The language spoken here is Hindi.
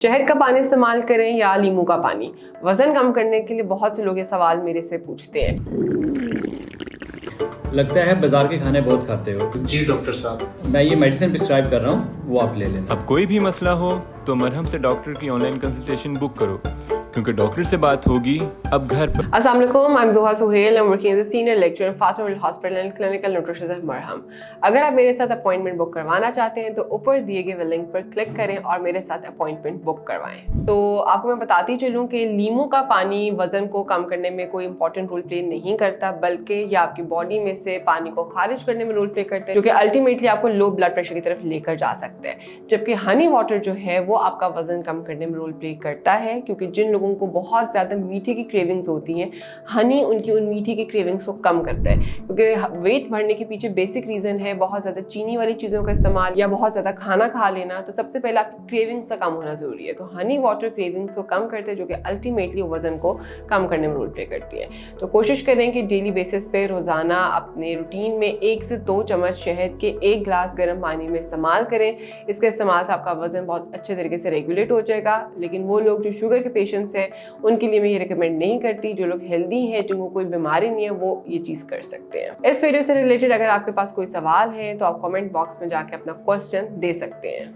शहद का पानी इस्तेमाल करें या नींबू का पानी? वजन कम करने के लिए बहुत से लोग ये सवाल मेरे से पूछते हैं। लगता है बाजार के खाने बहुत खाते हो। जी डॉक्टर साहब, मैं ये मेडिसिन प्रिस्क्राइब कर रहा हूँ, वो आप ले लेना। अब कोई भी मसला हो तो मरहम से डॉक्टर की ऑनलाइन कंसल्टेशन बुक करो, क्योंकि डॉक्टर से बात होगी अब घर पर। अस्सलाम वालेकुम, I am Zoha Suhail, I am working as a senior lecturer in Fatima milk hospital and clinical nutritionist at Marham. अगर आप मेरे साथ अपॉइंटमेंट बुक करवाना चाहते हैं तो ऊपर दिए गए लिंक पर क्लिक करें और मेरे साथ अपॉइंटमेंट बुक करवाएं। तो आपको मैं बताती चलूँ कि नींबू का पानी वजन को कम करने में कोई इंपॉर्टेंट रोल प्ले नहीं करता, बल्कि ये आपकी बॉडी में से पानी को खारिज करने में रोल प्ले करते हैं, जो कि अल्टीमेटली आपको लो ब्लड प्रेशर की तरफ लेकर जा सकते हैं। जबकि हनी वाटर जो है वो आपका वजन कम करने में रोल प्ले करता है, क्योंकि जिन लोगों को बहुत ज़्यादा मीठे की क्रेविंग्स होती हैं, हनी उनकी उन मीठी की क्रेविंग्स को कम करता है। क्योंकि वेट बढ़ने के पीछे बेसिक रीज़न है बहुत ज़्यादा चीनी वाली चीज़ों का इस्तेमाल या बहुत ज़्यादा खाना खा लेना। तो सबसे पहले आपकी क्रेविंग्स का कम होना ज़रूरी है। तो हनी वाटर क्रेविंग्स को कम करते हैं, जो कि अल्टीमेटली वजन को कम करने में रोल प्ले करती है। तो कोशिश करें कि डेली बेसिस पे रोज़ाना अपने रूटीन में 1 से 2 चम्मच शहद के 1 गिलास गर्म पानी में इस्तेमाल करें। इसके इस्तेमाल से आपका वजन बहुत अच्छे तरीके से रेगुलेट हो जाएगा। लेकिन वो लोग जो शुगर के पेशेंट्स हैं उनके लिए मैं ये रिकमेंड नहीं करती। जो लोग हेल्दी हैं, जिनको कोई बीमारी नहीं है, वो ये चीज़ कर सकते हैं। इस वीडियो से रिलेटेड अगर आपके पास कोई सवाल है तो आप कमेंट बॉक्स में जाके अपना क्वेश्चन दे सकते हैं।